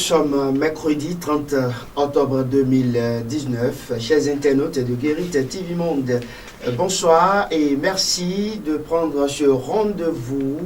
sommes mercredi 30 octobre 2019. Chers internautes de Guérite TV Monde, bonsoir et merci de prendre ce rendez-vous,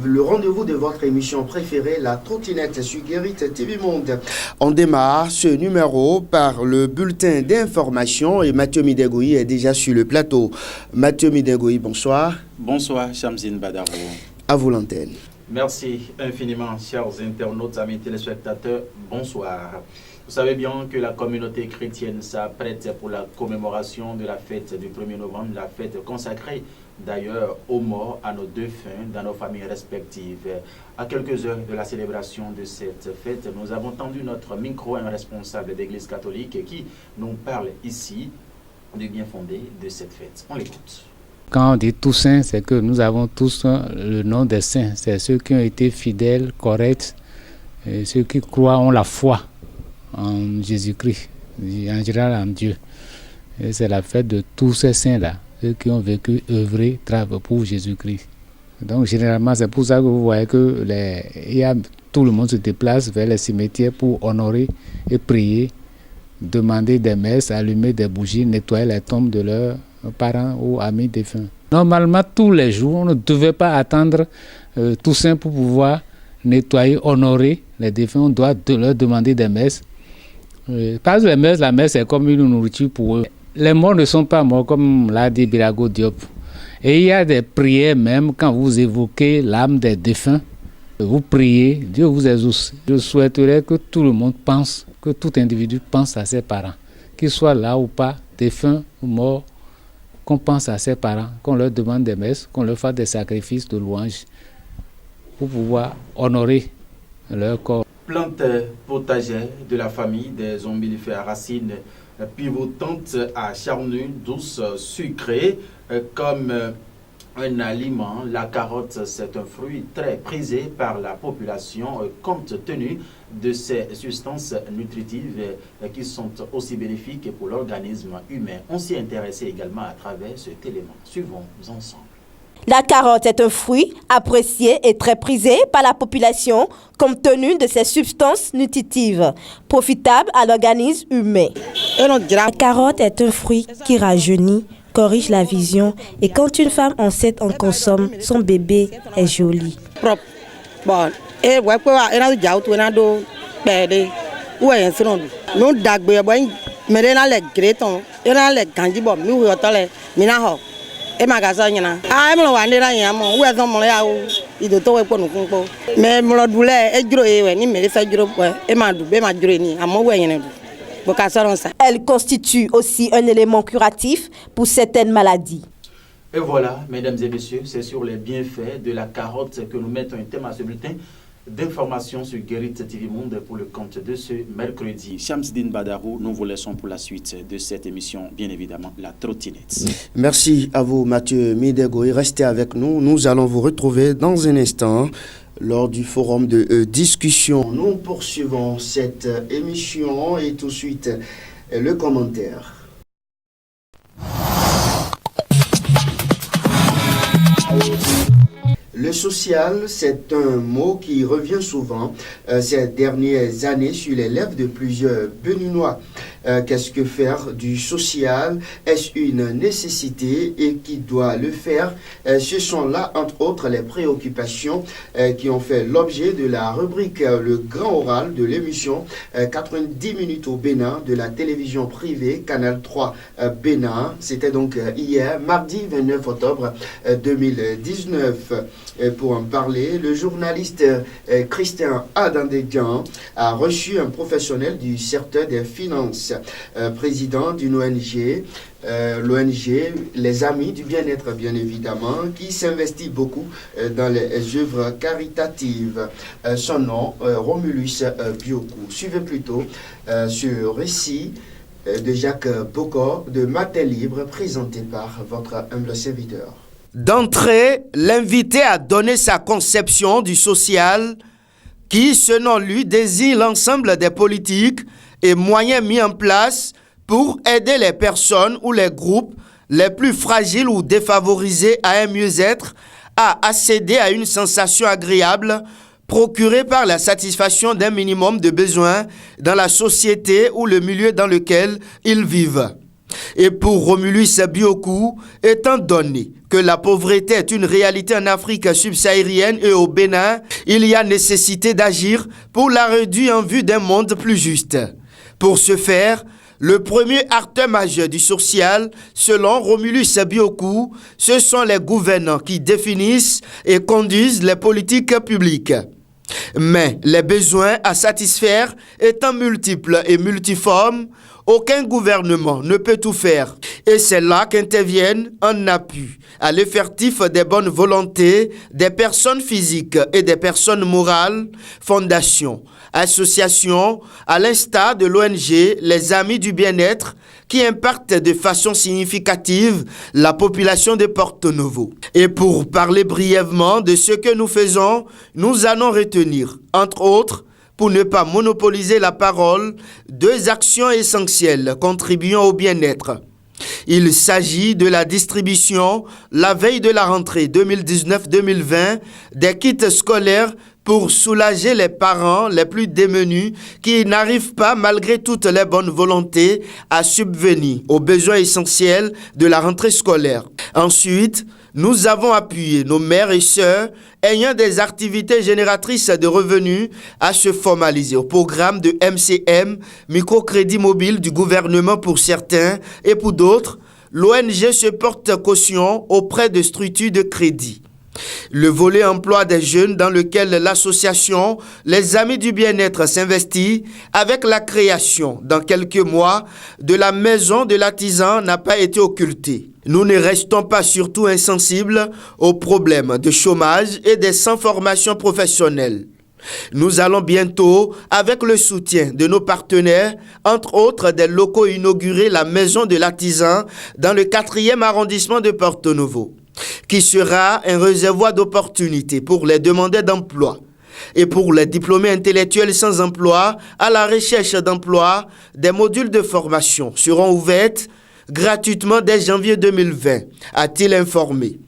le rendez-vous de votre émission préférée, la trottinette sur Guérite TV Monde. On démarre ce numéro par le bulletin d'information et Mathieu Midegoui est déjà sur le plateau. Mathieu Midegoui, bonsoir. Bonsoir, Shamsin Badarou. À vous l'antenne. Merci infiniment, chers internautes, amis téléspectateurs. Bonsoir. Vous savez bien que la communauté chrétienne s'apprête pour la commémoration de la fête du 1er novembre, la fête consacrée d'ailleurs aux morts, à nos défunts, dans nos familles respectives. À quelques heures de la célébration de cette fête, nous avons tendu notre micro à un responsable d'Église catholique qui nous parle ici du bien fondé de cette fête. On l'écoute. Quand on dit tous saints, c'est que nous avons tous le nom des saints. C'est ceux qui ont été fidèles, corrects, et ceux qui croient, ont la foi en Jésus-Christ, en général en Dieu. Et c'est la fête de tous ces saints-là, ceux qui ont vécu, œuvré, travaillé pour Jésus-Christ. Donc généralement, c'est pour ça que vous voyez que tout le monde se déplace vers les cimetières pour honorer et prier, demander des messes, allumer des bougies, nettoyer les tombes de leurs parents ou amis défunts. Normalement, tous les jours, on ne devait pas attendre Toussaint pour pouvoir nettoyer, honorer les défunts. On doit leur demander des messes. Parce que les messes, la messe est comme une nourriture pour eux. Les morts ne sont pas morts, comme l'a dit Birago Diop. Et il y a des prières même, quand vous évoquez l'âme des défunts, vous priez, Dieu vous exauce. Je souhaiterais que tout le monde pense, que tout individu pense à ses parents, qu'ils soient là ou pas, défunts ou morts, qu'on pense à ses parents, qu'on leur demande des messes, qu'on leur fasse des sacrifices de louanges pour pouvoir honorer leur corps. Plante potagère de la famille des ombellifères à racines pivotantes à charnues, douces, sucrées, comme un aliment. La carotte, c'est un fruit très prisé par la population compte tenu de ses substances nutritives qui sont aussi bénéfiques pour l'organisme humain. On s'y intéressait également à travers cet élément. Suivons ensemble. La carotte est un fruit apprécié et très prisé par la population compte tenu de ses substances nutritives, profitables à l'organisme humain. La carotte est un fruit qui rajeunit, corrige la vision et quand une femme enceinte en consomme, son bébé est joli. Elle constitue aussi un élément curatif pour certaines maladies. Et voilà, mesdames et messieurs, c'est sur les bienfaits de la carotte que nous mettons un thème à ce bulletin d'information sur Guérite TV Monde pour le compte de ce mercredi. Shamsin Badarou, nous vous laissons pour la suite de cette émission, bien évidemment, la trottinette. Merci à vous, Mathieu Midegoui. Restez avec nous. Nous allons vous retrouver dans un instant lors du forum de discussion. Nous poursuivons cette émission et tout de suite le commentaire. Le social, c'est un mot qui revient souvent ces dernières années sur les lèvres de plusieurs Béninois. Qu'est-ce que faire du social? Est-ce une nécessité et qui doit le faire? Ce sont là, entre autres, les préoccupations qui ont fait l'objet de la rubrique Le Grand Oral de l'émission 90 minutes au Bénin de la télévision privée Canal 3 Bénin. C'était donc hier, mardi 29 octobre 2019. Pour en parler, le journaliste Christian Adandédian a reçu un professionnel du secteur des finances, président d'une ONG, l'ONG Les Amis du Bien-être, bien évidemment, qui s'investit beaucoup dans les œuvres caritatives. Son nom, Romulus Biokou. Suivez plutôt ce récit de Jacques Bocor de Matin Libre, présenté par votre humble serviteur. D'entrée, l'invité a donné sa conception du social qui, selon lui, désigne l'ensemble des politiques et moyens mis en place pour aider les personnes ou les groupes les plus fragiles ou défavorisés à un mieux-être, à accéder à une sensation agréable procurés par la satisfaction d'un minimum de besoins dans la société ou le milieu dans lequel ils vivent. Et pour Romulus Biokou, étant donné que la pauvreté est une réalité en Afrique subsaharienne et au Bénin, il y a nécessité d'agir pour la réduire en vue d'un monde plus juste. Pour ce faire, le premier acteur majeur du social, selon Romulus Biokou, ce sont les gouvernants qui définissent et conduisent les politiques publiques. Mais les besoins à satisfaire étant multiples et multiformes, aucun gouvernement ne peut tout faire. Et c'est là qu'interviennent en appui à l'effectif des bonnes volontés des personnes physiques et des personnes morales, fondations, associations, à l'instar de l'ONG Les Amis du Bien-être, qui impactent de façon significative la population de Porto Novo. Et pour parler brièvement de ce que nous faisons, nous allons retenir, entre autres, pour ne pas monopoliser la parole, 2 actions essentielles contribuant au bien-être. Il s'agit de la distribution, la veille de la rentrée 2019-2020, des kits scolaires pour soulager les parents les plus démunis qui n'arrivent pas, malgré toutes les bonnes volontés, à subvenir aux besoins essentiels de la rentrée scolaire. Ensuite, nous avons appuyé nos mères et sœurs ayant des activités génératrices de revenus à se formaliser au programme de MCM, microcrédit mobile du gouvernement pour certains, et pour d'autres, l'ONG se porte caution auprès de structures de crédit. Le volet emploi des jeunes dans lequel l'association Les Amis du Bien-être s'investit avec la création dans quelques mois de la maison de l'artisan n'a pas été occulté. Nous ne restons pas surtout insensibles aux problèmes de chômage et des sans formation professionnelle. Nous allons bientôt, avec le soutien de nos partenaires, entre autres des locaux, inaugurer la maison de l'artisan dans le 4e arrondissement de Porto Novo, qui sera un réservoir d'opportunités pour les demandeurs d'emploi et pour les diplômés intellectuels sans emploi à la recherche d'emploi. Des modules de formation seront ouverts gratuitement dès janvier 2020, a-t-il informé.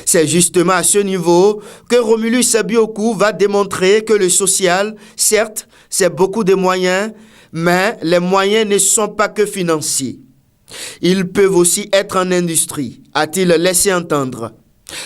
C'est justement à ce niveau que Romulus Biokou va démontrer que le social, certes, c'est beaucoup de moyens, mais les moyens ne sont pas que financiers. Ils peuvent aussi être en industrie, a-t-il laissé entendre.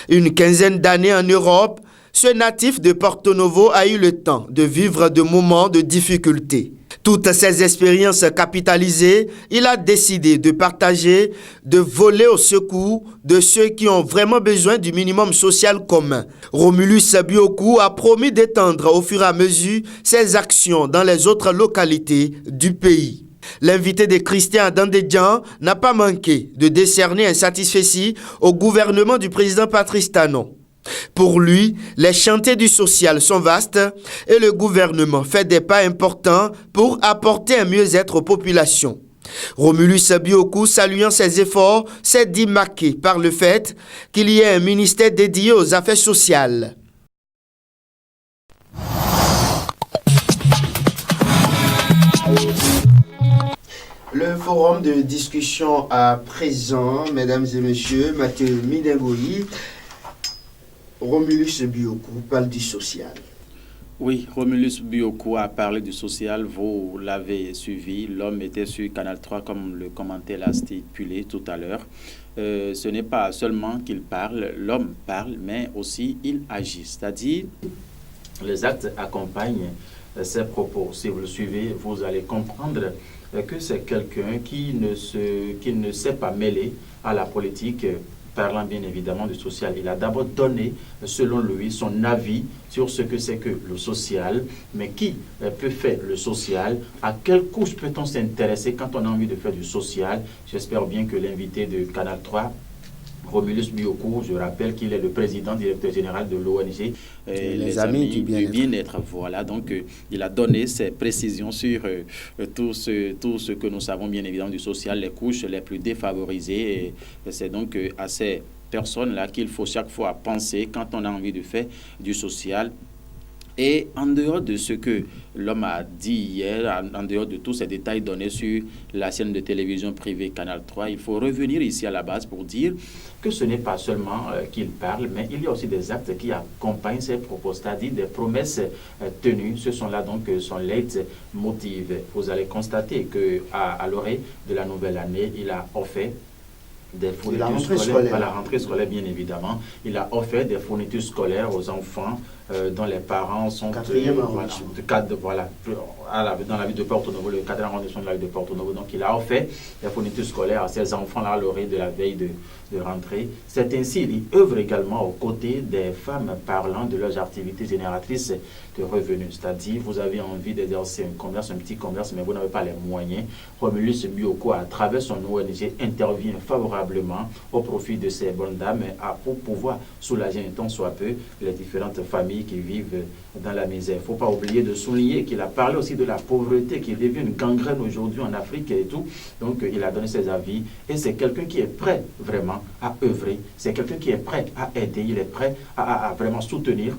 Une quinzaine d'années en Europe, ce natif de Porto Novo a eu le temps de vivre de moments de difficulté. Toutes ces expériences capitalisées, il a décidé de partager, de voler au secours de ceux qui ont vraiment besoin du minimum social commun. Romulus Biokou a promis d'étendre au fur et à mesure ses actions dans les autres localités du pays. L'invité de Christian Dandedjan n'a pas manqué de décerner un satisfecit au gouvernement du président Patrice Talon. Pour lui, les chantiers du social sont vastes et le gouvernement fait des pas importants pour apporter un mieux-être aux populations. Romulus Biokou, saluant ses efforts, s'est dit marqué par le fait qu'il y ait un ministère dédié aux affaires sociales. Le forum de discussion à présent, mesdames et messieurs, Mathieu Midengoyi. Romulus Biokou parle du social. Oui, Romulus Biokou a parlé du social, vous l'avez suivi, l'homme était sur Canal 3 comme le commentaire l'a stipulé tout à l'heure. Ce n'est pas seulement qu'il parle, l'homme parle, mais aussi il agit, c'est-à-dire les actes accompagnent ses propos. Si vous le suivez, vous allez comprendre que c'est quelqu'un qui ne s'est pas mêlé à la politique, parlant bien évidemment du social. Il a d'abord donné, selon lui, son avis sur ce que c'est que le social, mais qui peut faire le social, à quelle couche peut-on s'intéresser quand on a envie de faire du social. J'espère bien que l'invité de Canal 3, Romulus Biokou, je rappelle qu'il est le président directeur général de l'ONG Les Amis du Bien-être. Voilà, donc il a donné ses précisions sur tout ce que nous savons bien évidemment du social, les couches les plus défavorisées. Et c'est donc à ces personnes-là qu'il faut chaque fois penser quand on a envie de faire du social. Et en dehors de ce que l'homme a dit hier, en dehors de tous ces détails donnés sur la chaîne de télévision privée Canal 3, il faut revenir ici à la base pour dire que ce n'est pas seulement qu'il parle, mais il y a aussi des actes qui accompagnent ces propos, c'est-à-dire des promesses tenues. Ce sont là donc son leitmotiv. Vous allez constater qu'à l'orée de la nouvelle année, il a offert des fournitures scolaires, à la rentrée scolaire bien évidemment, il a offert des fournitures scolaires aux enfants dont les parents sont dans la ville de Porto-Novo, le 4e arrondissement de la ville de Porto-Novo. Donc il a offert des fournitures scolaires à ces enfants-là à l'orée de la veille de rentrée. C'est ainsi, il œuvre également aux côtés des femmes parlant de leurs activités génératrices de revenus. C'est-à-dire, vous avez envie d'exercer un commerce, un petit commerce, mais vous n'avez pas les moyens. Romulus Bioko, à travers son ONG, intervient favorablement au profit de ces bonnes dames pour pouvoir soulager un tant soit peu les différentes familles qui vivent dans la misère. Il ne faut pas oublier de souligner qu'il a parlé aussi de la pauvreté qui devient une gangrène aujourd'hui en Afrique et tout. Donc, il a donné ses avis et c'est quelqu'un qui est prêt vraiment à œuvrer. C'est quelqu'un qui est prêt à aider. Il est prêt à vraiment soutenir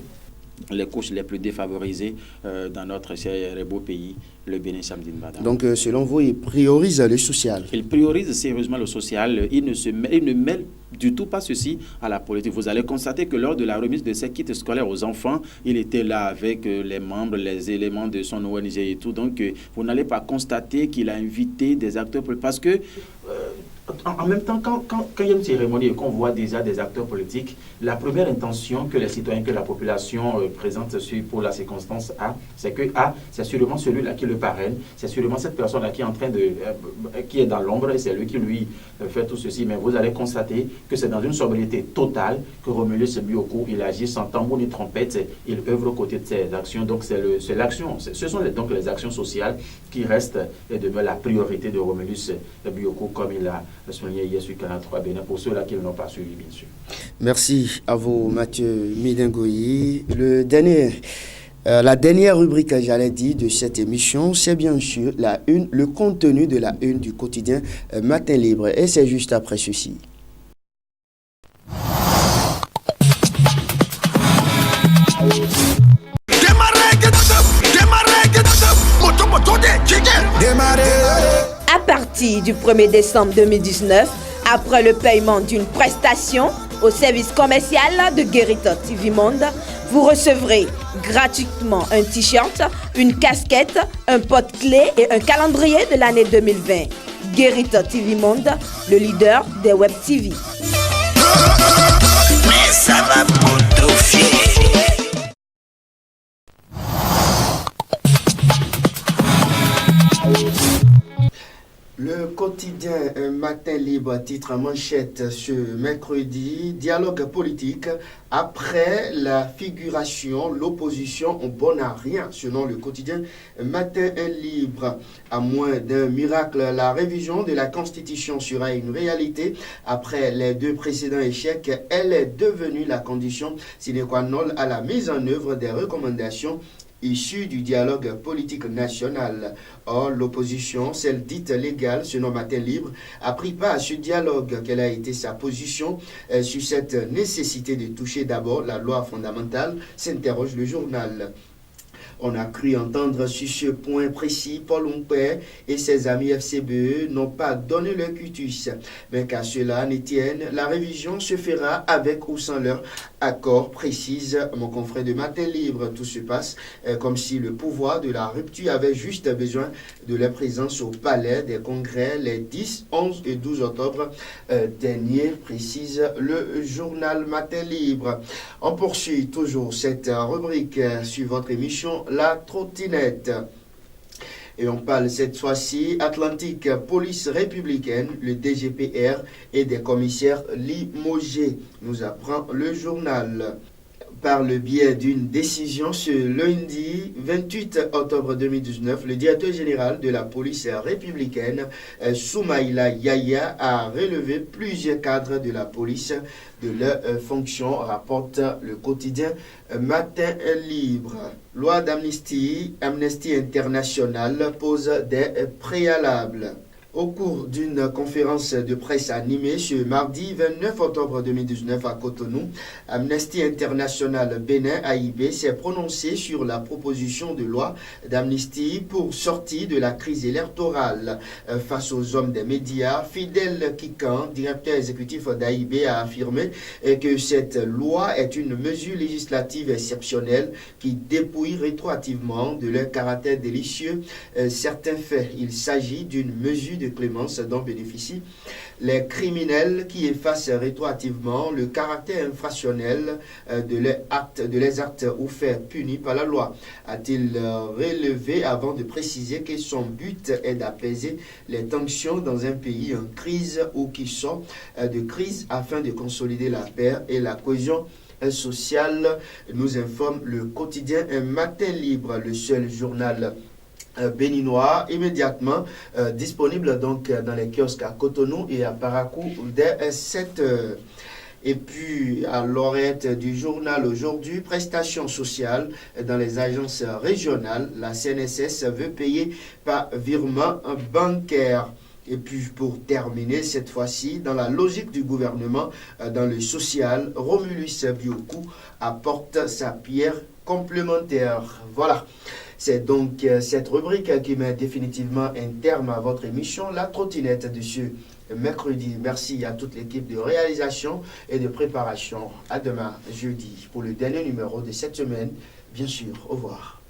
les couches les plus défavorisées dans notre cher et beau pays, le Bénin Samedi Mbada. Donc, selon vous, il priorise le social? Il priorise sérieusement le social. Il ne mêle du tout pas ceci à la politique. Vous allez constater que lors de la remise de ces kits scolaires aux enfants, il était là avec les membres, les éléments de son ONG et tout. Donc, vous n'allez pas constater qu'il a invité des acteurs parce que en même temps, quand il y a une cérémonie et qu'on voit déjà des acteurs politiques, la première intention que les citoyens, que la population présente pour la circonstance a, c'est que c'est sûrement celui-là qui le parraine, c'est sûrement cette personne-là qui est en train qui est dans l'ombre et c'est lui qui lui fait tout ceci. Mais vous allez constater que c'est dans une sobriété totale que Romulus Bioko, il agit sans tambour ni trompette, il œuvre aux côtés de ses actions. Donc c'est l'action, ce sont donc les actions sociales qui restent et demeurent la priorité de Romulus Bioko, comme il a souligné hier sur Canal 3 Bénin, pour ceux-là qui ne l'ont pas suivi, bien sûr. Merci à vous, Mathieu Midengoyi. La dernière rubrique, j'allais dire, de cette émission, c'est bien sûr le contenu de la une du quotidien Matin Libre. Et c'est juste après ceci. À partir du 1er décembre 2019, après le paiement d'une prestation au service commercial de Guérita TV Monde, vous recevrez gratuitement un t-shirt, une casquette, un porte-clés et un calendrier de l'année 2020. Guérita TV Monde, le leader des web TV. Mais ça va potofier. Le quotidien Matin Libre, titre manchette ce mercredi, dialogue politique. Après la figuration, l'opposition en bon à rien, selon le quotidien Matin Libre. À moins d'un miracle, la révision de la Constitution sera une réalité. Après les deux précédents échecs, elle est devenue la condition sine qua non à la mise en œuvre des recommandations issu du dialogue politique national. Or, l'opposition, celle dite légale, selon Matin Libre, a pris part à ce dialogue. Quelle a été sa position sur cette nécessité de toucher d'abord la loi fondamentale, s'interroge le journal. On a cru entendre sur ce point précis, Paul Humpert et ses amis FCBE n'ont pas donné leur cutus. Mais qu'à cela ne tienne, la révision se fera avec ou sans leur accord, précise mon confrère de Matin Libre. Tout se passe comme si le pouvoir de la rupture avait juste besoin de leur présence au palais des congrès les 10, 11 et 12 octobre dernier, précise le journal Matin Libre. On poursuit toujours cette rubrique sur votre émission La Trottinette. Et on parle cette fois-ci Atlantique, police républicaine, le DGPR et des commissaires limogés, nous apprend le journal. Par le biais d'une décision ce lundi 28 octobre 2019, le directeur général de la police républicaine, Soumaïla Yaya, a relevé plusieurs cadres de la police de leurs fonctions, rapporte le quotidien Matin Libre. Loi d'amnistie, Amnesty International pose des préalables. Au cours d'une conférence de presse animée ce mardi 29 octobre 2019 à Cotonou, Amnesty International Bénin AIB s'est prononcé sur la proposition de loi d'amnistie pour sortir de la crise électorale. Face aux hommes des médias, Fidèle Kikan, directeur exécutif d'AIB, a affirmé que cette loi est une mesure législative exceptionnelle qui dépouille rétroactivement de leur caractère délicieux certains faits. Il s'agit d'une mesure de clémence dont bénéficient les criminels qui effacent rétroactivement le caractère infractionnel de leurs actes ou faits punis par la loi. A-t-il relevé avant de préciser que son but est d'apaiser les tensions dans un pays en crise ou qui sort de crise afin de consolider la paix et la cohésion sociale, nous informe le quotidien Un Matin Libre, le seul journal béninois immédiatement disponible donc dans les kiosques à Cotonou et à Parakou dès 7 heures. Et puis, à l'oreillette du journal aujourd'hui, prestations sociales dans les agences régionales. La CNSS veut payer par virement bancaire. Et puis, pour terminer, cette fois-ci, dans la logique du gouvernement, dans le social, Romulus Biokou apporte sa pierre complémentaire. Voilà. C'est donc cette rubrique qui met définitivement un terme à votre émission, La Trottinette de ce mercredi. Merci à toute l'équipe de réalisation et de préparation. À demain, jeudi, pour le dernier numéro de cette semaine. Bien sûr, au revoir.